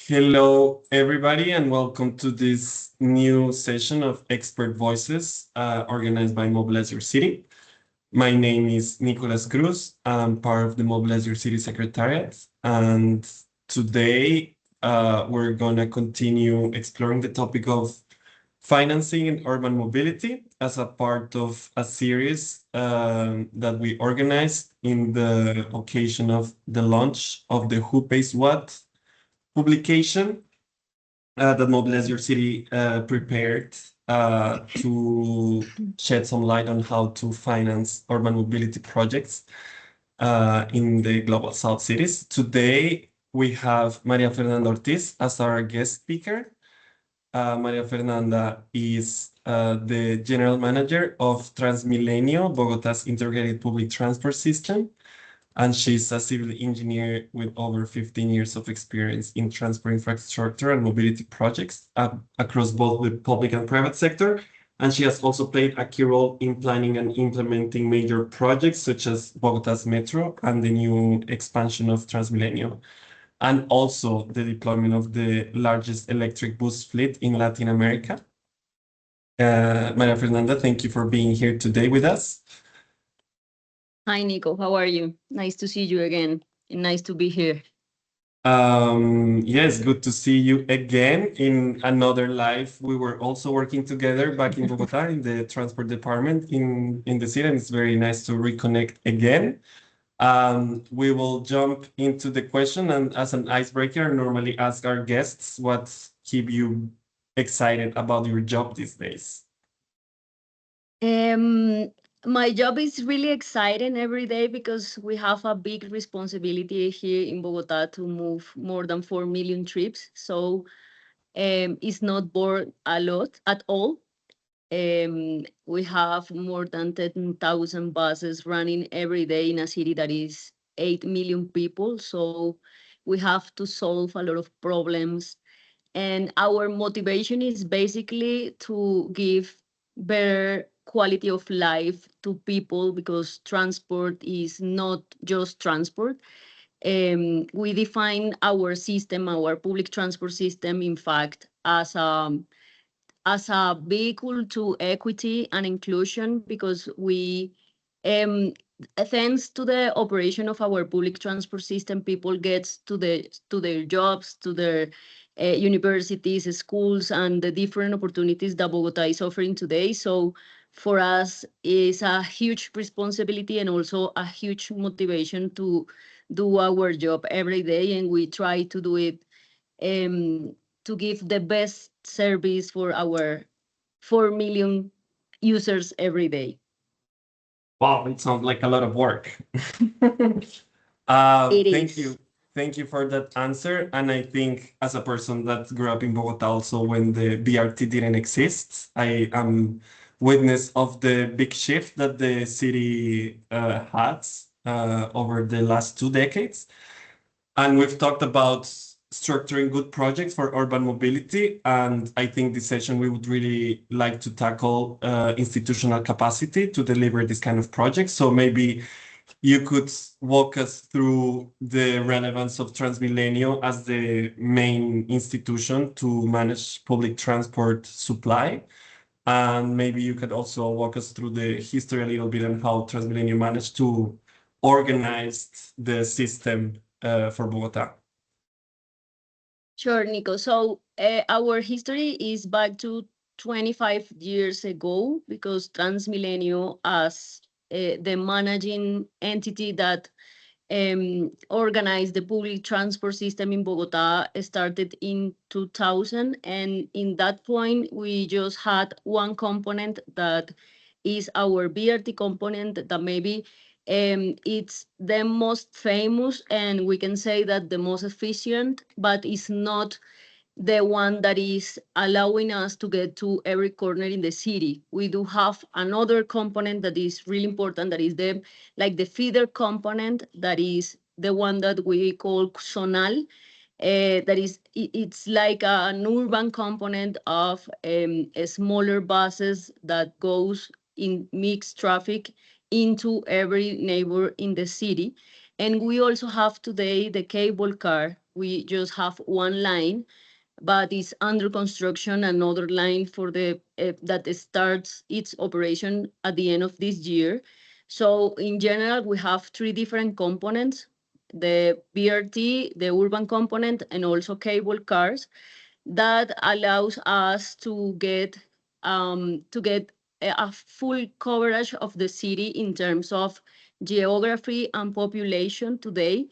Hello, everybody, and welcome to this new session of Expert Voices organized by MobiliseYourCity. My name is Nicolas Cruz. I'm part of the MobiliseYourCity Secretariat, and today we're going to continue exploring the topic of financing and urban mobility as a part of a series that we organized in the occasion of the launch of the Who Pays What publication that MobiliseYourCity prepared to shed some light on how to finance urban mobility projects in the global South cities. Today, we have María Fernanda Ortiz as our guest speaker. María Fernanda is the general manager of Transmilenio, Bogotá's integrated public transport system. And she's a civil engineer with over 15 years of experience in transport infrastructure and mobility projects across both the public and private sector. And she has also played a key role in planning and implementing major projects such as Bogotá's metro and the new expansion of Transmilenio, and also the deployment of the largest electric bus fleet in Latin America. María Fernanda, thank you for being here today with us. Hi, Nico. How are you? Nice to see you again. And nice to be here. Yes, good to see you again in another life. We were also working together back in Bogota in the transport department in the city, and it's very nice to reconnect again. We will jump into the question, and as an icebreaker, I normally ask our guests what keep you excited about your job these days. My job is really exciting every day because we have a big responsibility here in Bogota to move more than 4 million trips. So it's not bored a lot at all. We have more than 10,000 buses running every day in a city that is 8 million people. So we have to solve a lot of problems. And our motivation is basically to give better quality of life to people because transport is not just transport. We define our system, our public transport system, in fact, as a vehicle to equity and inclusion because we thanks to the operation of our public transport system, people get to their jobs, to their universities, schools, and the different opportunities that Bogota is offering today. So for us, it's a huge responsibility and also a huge motivation to do our job every day, and we try to do it to give the best service for our 4 million users every day. Wow, it sounds like a lot of work. Thank you. Thank you for that answer. And I think as a person that grew up in Bogota also when the BRT didn't exist, I am witness of the big shift that the city has over the last 2 decades. And we've talked about structuring good projects for urban mobility. And I think this session, we would really like to tackle institutional capacity to deliver this kind of projects. So maybe you could walk us through the relevance of Transmilenio as the main institution to manage public transport supply. And maybe you could also walk us through the history a little bit and how Transmilenio managed to organize the system for Bogota. Sure, Nico. So our history is back to 25 years ago because Transmilenio, as the managing entity that organized the public transport system in Bogota, started in 2000. And in that point, we just had one component that is our BRT component that maybe it's the most famous and we can say that the most efficient, but it's not the one that is allowing us to get to every corner in the city. We do have another component that is really important, that is the feeder component, that is the one that we call zonal. That is, it's like an urban component of smaller buses that goes in mixed traffic into every neighbor in the city. And we also have today the cable car we just have one line, but it's under construction, another line for the that starts its operation at the end of this year. So in general, we have three different components: the BRT, the urban component, and also cable cars, that allows us to get a full coverage of the city in terms of geography and population today.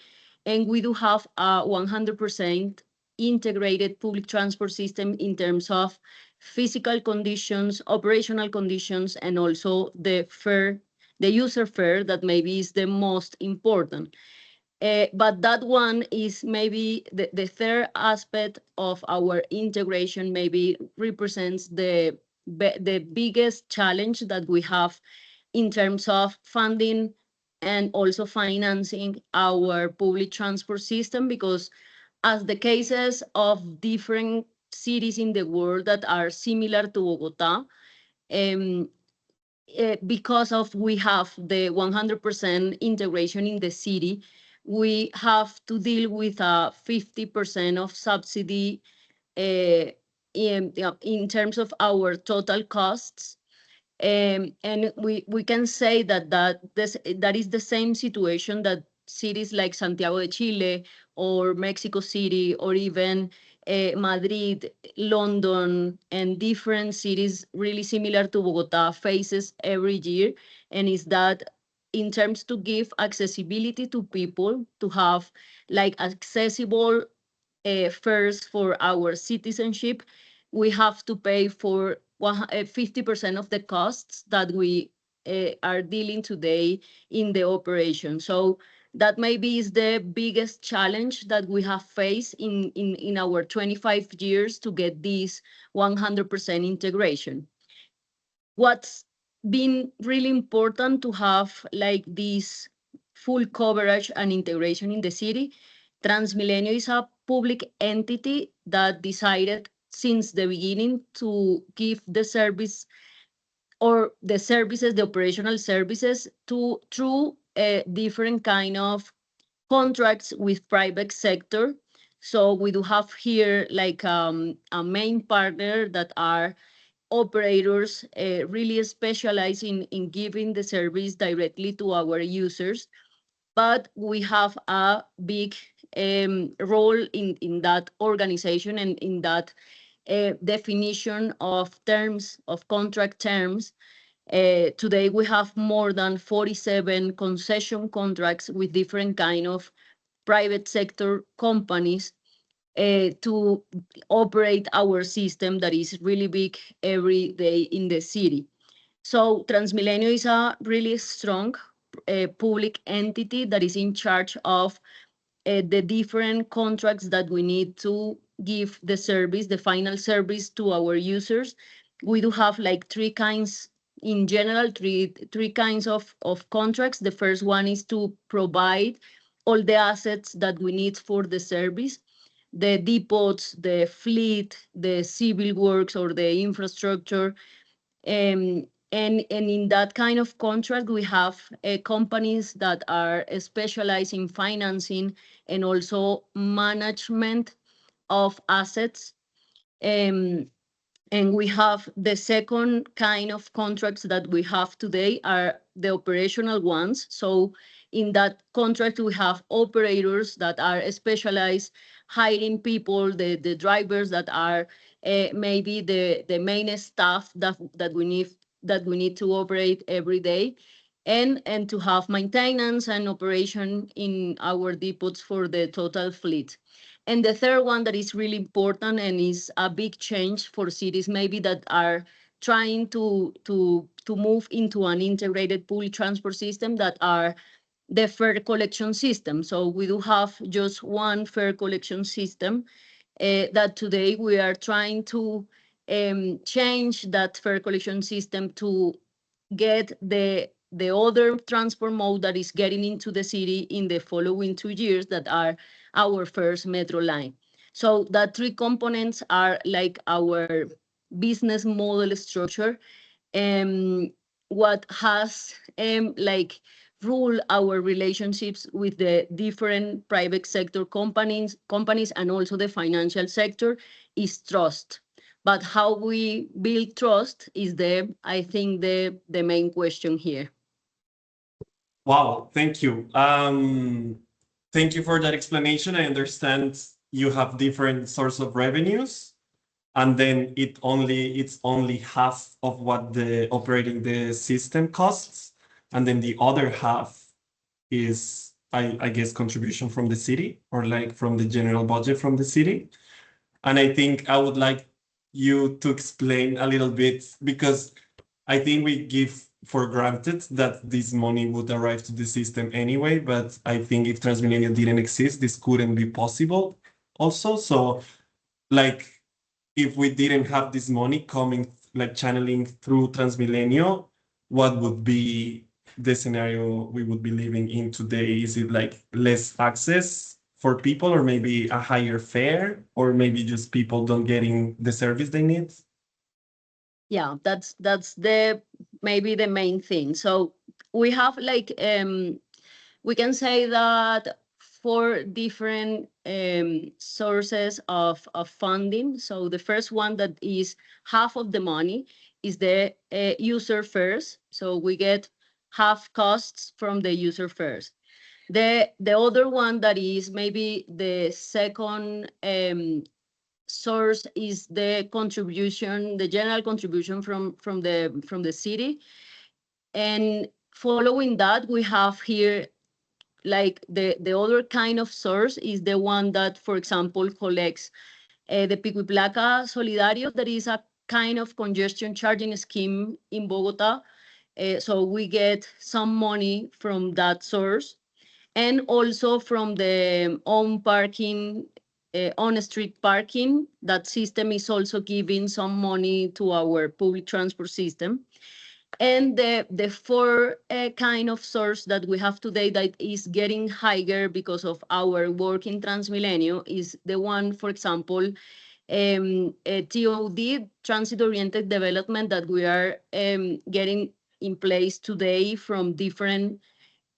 And we do have a 100% integrated public transport system in terms of physical conditions, operational conditions, and also the fare, the user fare, that maybe is the most important. But that one is maybe the third aspect of our integration, maybe represents the biggest challenge that we have in terms of funding and also financing our public transport system, because as the cases of different cities in the world that are similar to Bogota, um, because of we have the 100% integration in the city, we have to deal with a 50% of subsidy in terms of our total costs. And we can say that is the same situation that cities like Santiago de Chile or Mexico City, or even Madrid, London, and different cities really similar to Bogota faces every year. And is that in terms to give accessibility to people to have like accessible first for our citizenship, we have to pay for 50% of the costs that we are dealing today in the operation. So that maybe is the biggest challenge that we have faced in our 25 years to get this 100% integration. What's been really important to have like this full coverage and integration in the city. Transmilenio is a public entity that decided since the beginning to give the service, or the services, the operational services, to through a different kind of contracts with private sector. So we do have here like a main partner that are operators really specialize in giving the service directly to our users. But we have a big role in that organization and in that definition of terms, of contract terms. Today we have more than 47 concession contracts with different kind of private sector companies to operate our system that is really big every day in the city. So Transmilenio is a really strong public entity that is in charge of the different contracts that we need to give the service, the final service to our users. We do have like three kinds, in general, three kinds of contracts. The first one is to provide all the assets that we need for the service: the depots, the fleet, the civil works or the infrastructure. And in that kind of contract, we have companies that are specialized in financing and also management of assets. Um, and we have the second kind of contracts that we have today are the operational ones. So in that contract, we have operators that are specialized, hiring people, the drivers that are maybe the main staff that we need to operate every day, and to have maintenance and operation in our depots for the total fleet. And the third one that is really important and is a big change for cities maybe that are trying to move into an integrated public transport system, that are the fare collection system. So we do have just one fare collection system that today we are trying to change that fare collection system to get the other transport mode that is getting into the city in the following 2 years, that are our first metro line. So that three components are like our business model structure. What has like rule our relationships with the different private sector companies, and also the financial sector is trust. But how we build trust is I think the main question here. Wow, thank you. Thank you for that explanation. I understand you have different sources of revenues, and then it's only half of what the operating the system costs, and then the other half is I guess contribution from the city, or like from the general budget from the city. And I think I would like you to explain a little bit, because I think we give for granted that this money would arrive to the system anyway, but I think if Transmilenio didn't exist, this couldn't be possible also. So like if we didn't have this money coming, like channeling through Transmilenio, what would be the scenario we would be living in today? Is it like less access for people, or maybe a higher fare, or maybe just people don't getting the service they need? Yeah, that's maybe the main thing. So we have like we can say that four different sources of funding. So the first one, that is half of the money, is the user first. So we get half costs from the user first. The other one, that is maybe the second source, is the contribution, the general contribution from the city. And following that, we have here like the other kind of source is the one that, for example, collects the Pico y Placa Solidario, that is a kind of congestion charging scheme in Bogota. So we get some money from that source, and also from the on-street parking. That system is also giving some money to our public transport system. And the four kind of source that we have today that is getting higher because of our work in Transmilenio is the one, for example, TOD, transit-oriented development, that we are getting in place today from different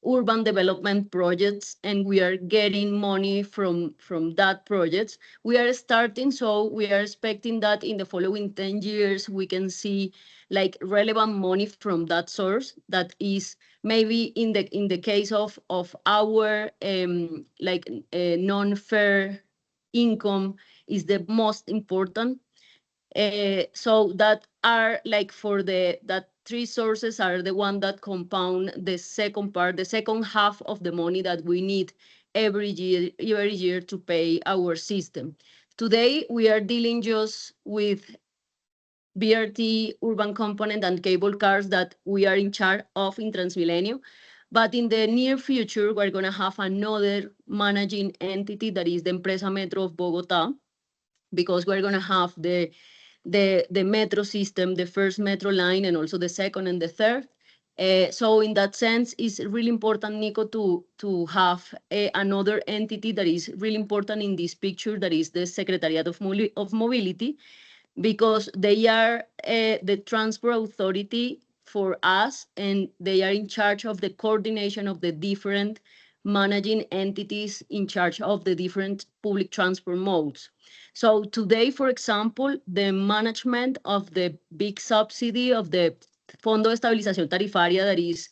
urban development projects, and we are getting money from that projects. We are starting, so we are expecting that in the following 10 years we can see like relevant money from that source. That is maybe in the case of our like non-fair income is the most important. So that are like for that three sources are the one that compound the second part, the second half of the money that we need every year to pay our system. Today we are dealing just with BRT, urban component, and cable cars that we are in charge of in Transmilenio. But in the near future, we're going to have another managing entity, that is the Empresa Metro of Bogota, because we're going to have the metro system, the first metro line, and also the second and the third. So in that sense, it's really important, Nico, to have another entity that is really important in this picture, that is the Secretariat of Mobility, because they are the transport authority for us, and they are in charge of the coordination of the different managing entities in charge of the different public transport modes. So today, for example, the management of the big subsidy of the Fondo de Estabilización Tarifaria, that is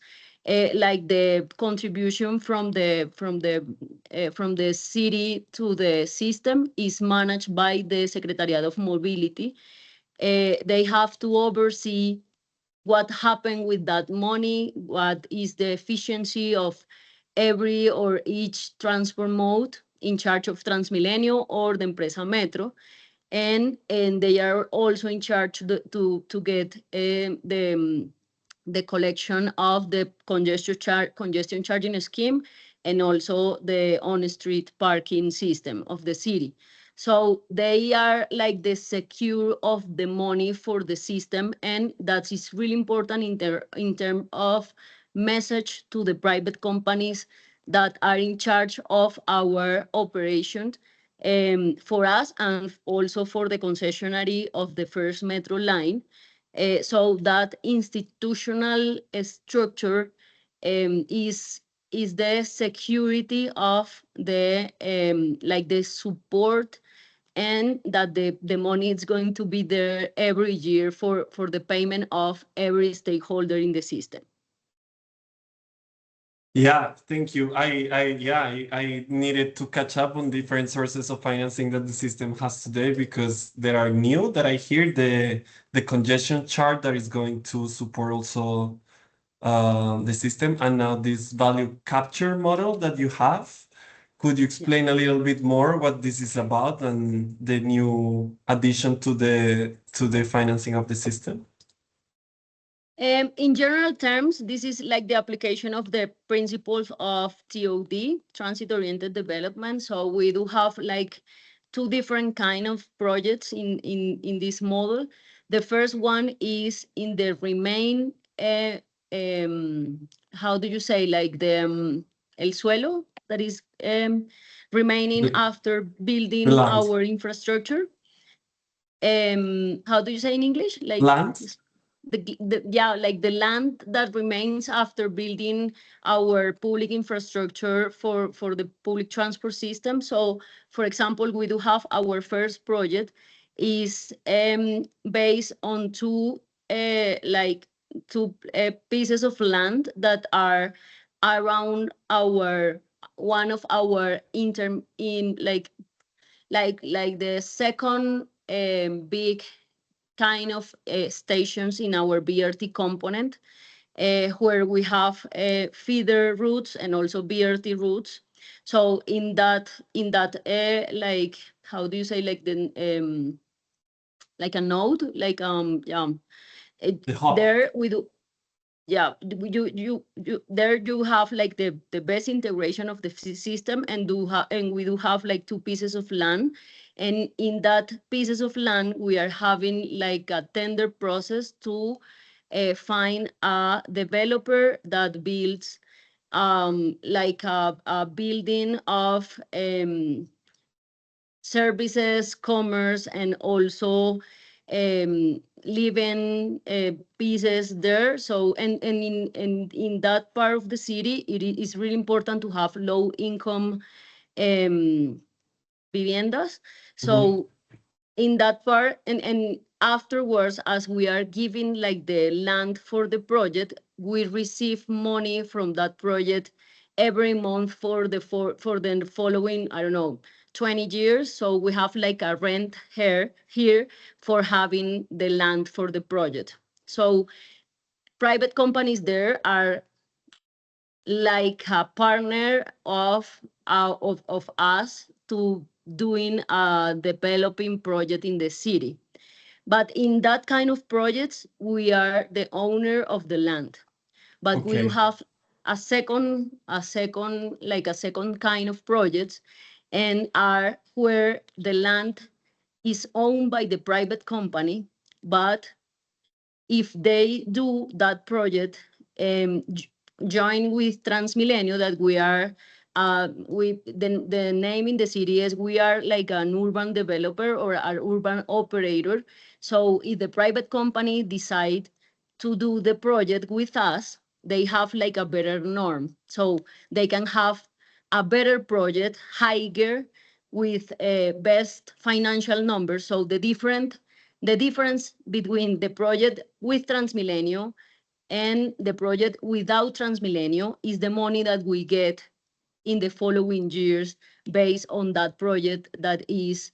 like the contribution from the city to the system, is managed by the Secretariat of Mobility. They have to oversee what happened with that money, what is the efficiency of every or each transport mode in charge of Transmilenio or the Empresa Metro. And they are also in charge to get the collection of the congestion charging scheme, and also the on-street parking system of the city. So they are like the secure of the money for the system, and that is really important in terms of message to the private companies that are in charge of our operation, for us and also for the concessionary of the first metro line. So that institutional structure is the security of the like the support, and that the money is going to be there every year for the payment of every stakeholder in the system. Yeah, thank you. I needed to catch up on different sources of financing that the system has today, because there are new that I hear the congestion chart that is going to support also the system, and now this value capture model that you have. Could you explain a little bit more what this is about and the new addition to the financing of the system? In general terms, this is like the application of the principles of TOD, transit-oriented development. So we do have like two different kind of projects in this model. The first one is in the remain, how do you say, like the el suelo, that is remaining The after building land. our infrastructure. How do you say in English? Like Land? yeah, like the land that remains after building our public infrastructure for the public transport system. So, for example, we do have our first project is based on two pieces of land that are around our one of our like the second big kind of stations in our BRT component, where we have feeder routes and also BRT routes. So in that like, how do you say, like the like a node, like The hub. there we do. Yeah, there you have like the best integration of the system, and we do have like two pieces of land, and in that pieces of land we are having like a tender process to find a developer that builds like a building of services, commerce, and also living pieces there. So, and in that part of the city, it is really important to have low income viviendas. So in that part, and afterwards, as we are giving like the land for the project, we receive money from that project every month for the following, I don't know, 20 years. So we have like a rent here for having the land for the project. So private companies there are like a partner of us to doing a developing project in the city. But in that kind of projects, we are the owner of the land. But we do Okay. have a second kind of projects, and are where the land is owned by the private company, but if they do that project, join with Transmilenio, that we are, the name in the city is we are like an urban developer or an urban operator. So if the private company decide to do the project with us, they have like a better norm. So they can have a better project, higher, with best financial numbers. So the difference between the project with Transmilenio and the project without Transmilenio is the money that we get in the following years based on that project that is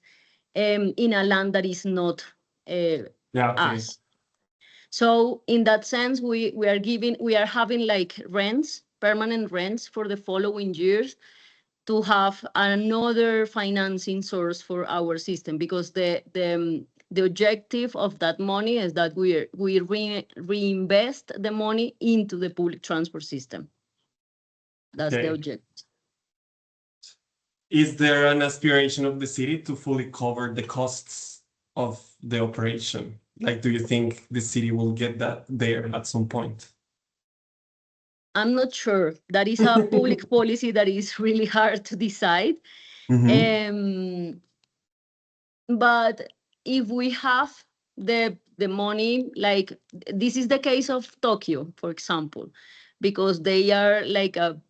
in a land that is not Yeah, okay. us. So in that sense, we are having like rents, permanent rents for the following years, to have another financing source for our system, because the objective of that money is that we reinvest the money into the public transport system. That's the Okay. objective. Is there an aspiration of the city to fully cover the costs of the operation? Like, do you think the city will get that there at some point? I'm not sure. That is a public policy that is really hard to decide. But if we have the money, like this is the case of Tokyo, for example, because they are like a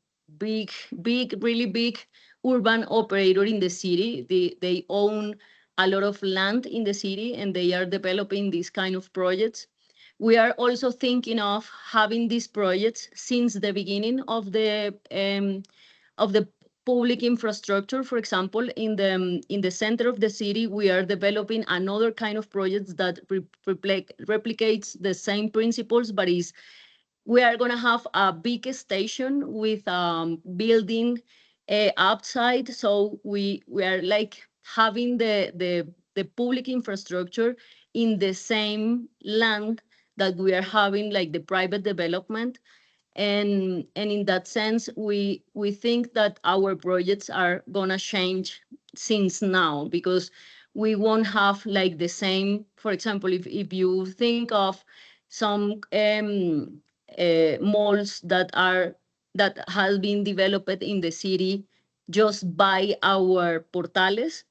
really big urban operator in the city. They own a lot of land in the city, and they are developing these kind of projects. We are also thinking of having these projects since the beginning of the public infrastructure. For example, in the center of the city, we are developing another kind of projects that replicates the same principles, but is we are going to have a big station with building outside. So we are like having the public infrastructure in the same land that we are having like the private development. And in that sense, we think that our projects are gonna change since now, because we won't have like the same. For example, if you think of some malls that has been developed in the city just by our portales,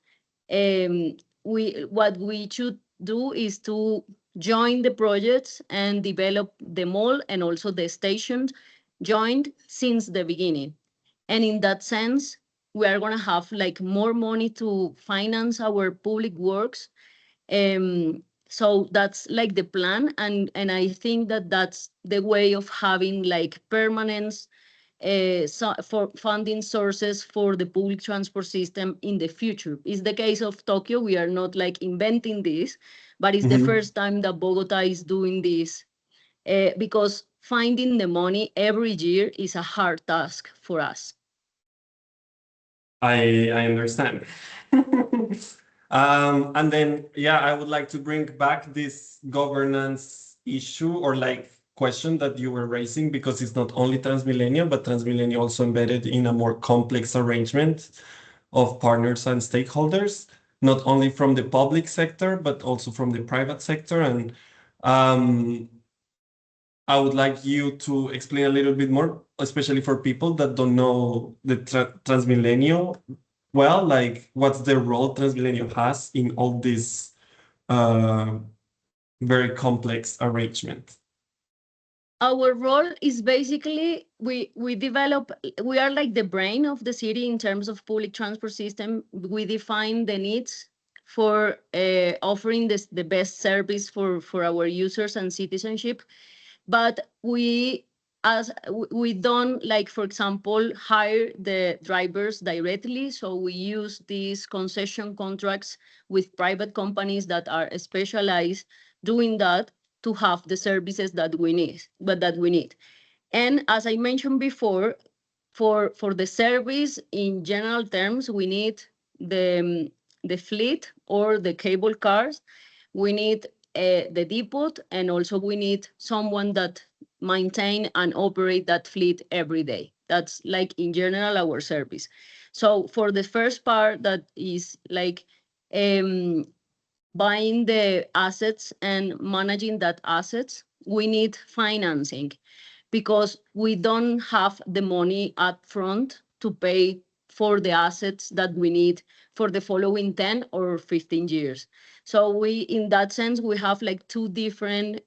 what we should do is to join the projects and develop the mall and also the stations joined since the beginning. And in that sense, we are going to have like more money to finance our public works. So that's like the plan, and I think that that's the way of having like permanence for funding sources for the public transport system in the future. It's the case of Tokyo. We are not like inventing this, but it's the Mhm. first time that Bogota is doing this, because finding the money every year is a hard task for us. I understand. And then, yeah, I would like to bring back this governance issue or like question that you were raising, because it's not only Transmilenio, but Transmilenio also embedded in a more complex arrangement of partners and stakeholders, not only from the public sector, but also from the private sector. And um, I would like you to explain a little bit more, especially for people that don't know the Transmilenio well, like what's the role Transmilenio has in all this uh, very complex arrangement. Our role is basically we are like the brain of the city in terms of public transport system. We define the needs for offering the best service for our users and citizenship. But we don't, like, for example, hire the drivers directly. So we use these concession contracts with private companies that are specialized doing that to have the services that we need. And as I mentioned before, for the service in general terms, we need the fleet or the cable cars. We need the depot, and also we need someone that maintain and operate that fleet every day. That's like in general our service. So for the first part, that is like um, buying the assets and managing that assets, we need financing, because we don't have the money up front to pay for the assets that we need for the following 10 or 15 years. So in that sense, we have like two different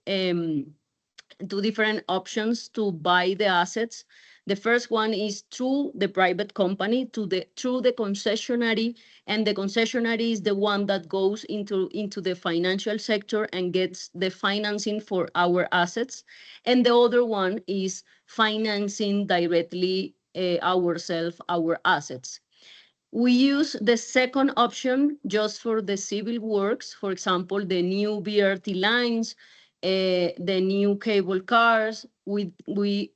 options to buy the assets. The first one is through the private company, through the concessionary, and the concessionary is the one that goes into the financial sector and gets the financing for our assets. And the other one is financing directly ourselves, our assets. We use the second option just for the civil works, for example, the new BRT lines, the new cable cars. We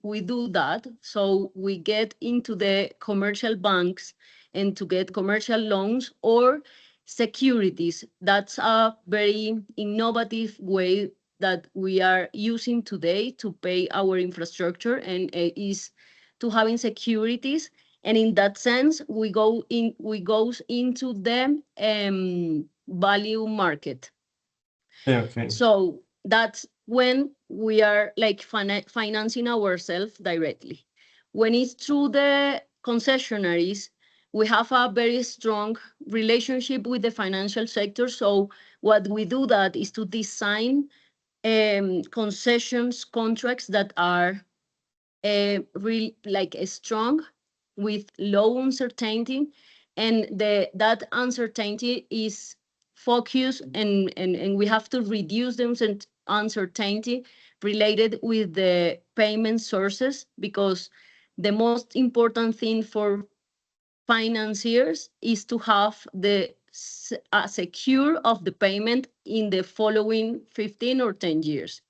do that. So we get into the commercial banks and to get commercial loans or securities. That's a very innovative way that we are using today to pay our infrastructure, and is to having securities. And in that sense, we goes into the value market. Yeah, okay. So that's when we are like financing ourselves directly. When it's through the concessionaries, we have a very strong relationship with the financial sector. So what we do that is to design concessions contracts that are like strong with low uncertainty, and that uncertainty is focused, and we have to reduce the uncertainty related with the payment sources, because the most important thing for financiers is to have the secure of the payment in the following 15 or 10 years.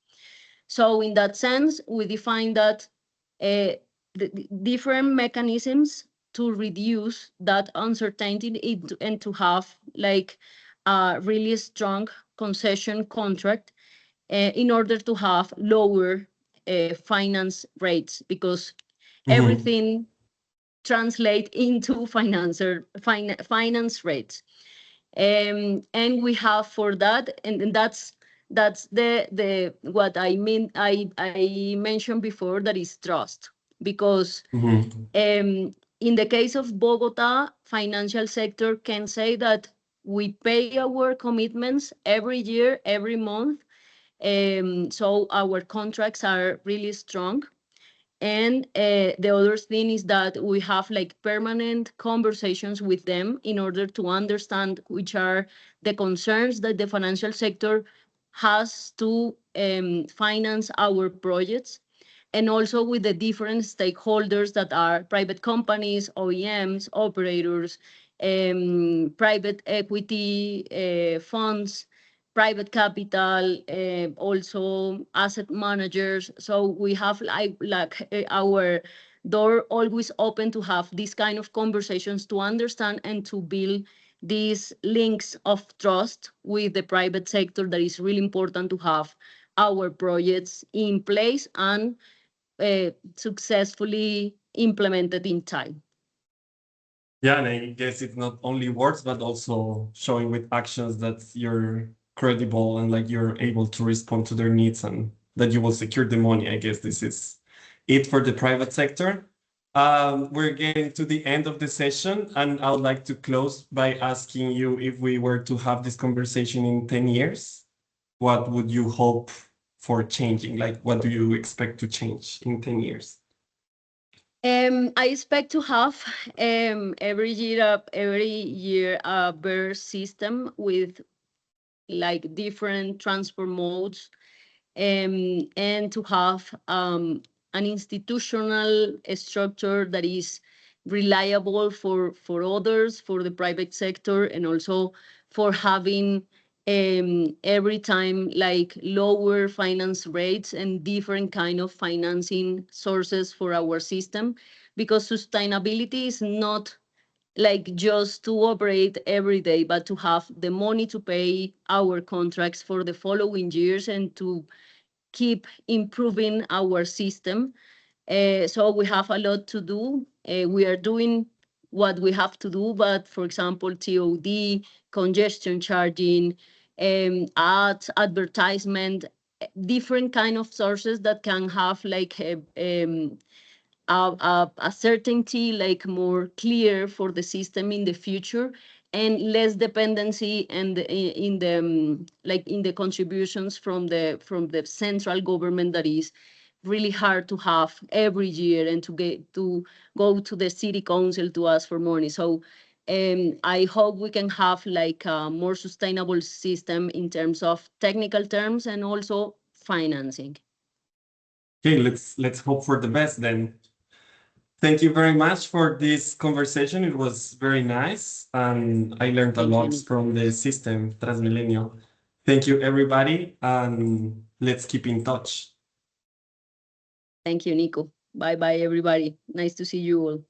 So in that sense, we define that the different mechanisms to reduce that uncertainty and to have like a really strong concession contract in order to have lower finance rates, because everything translate into finance rates. And we have for that, and that's the what I mean I mentioned before, that is trust, because in the case of Bogota, financial sector can say that we pay our commitments every year, every month. So our contracts are really strong. And the other thing is that we have like permanent conversations with them in order to understand which are the concerns that the financial sector has to finance our projects, and also with the different stakeholders that are private companies, OEMs, operators, private equity funds, private capital, also asset managers. So we have our door always open to have these kind of conversations, to understand and to build these links of trust with the private sector. That is really important to have our projects in place and successfully implemented in time. Yeah, and I guess it's not only words, but also showing with actions that you're credible and like you're able to respond to their needs and that you will secure the money. I guess this is it for the private sector. We're getting to the end of the session, and I would like to close by asking you, if we were to have this conversation in 10 years, what would you hope for changing? Like, what do you expect to change in 10 years? I expect to have every year a better system with like different transport modes, and to have an institutional structure that is reliable for others, for the private sector, and also for having every time like lower finance rates and different kind of financing sources for our system, because sustainability is not like just to operate every day, but to have the money to pay our contracts for the following years and to keep improving our system. So we have a lot to do. We are doing what we have to do, but for example, TOD, congestion charging, ads, advertisement, different kind of sources that can have like a certainty, like more clear for the system in the future, and less dependency and in the like in the contributions from the central government, that is really hard to have every year, and to go to the city council to ask for money. So I hope we can have like a more sustainable system in terms of technical terms and also financing. Okay, let's hope for the best then. Thank you very much for this conversation. It was very nice, and I learned a Thank you, lot Nico. from the system, Transmilenio. Thank you, everybody, and let's keep in touch. Thank you, Nico. Bye bye, everybody. Nice to see you all.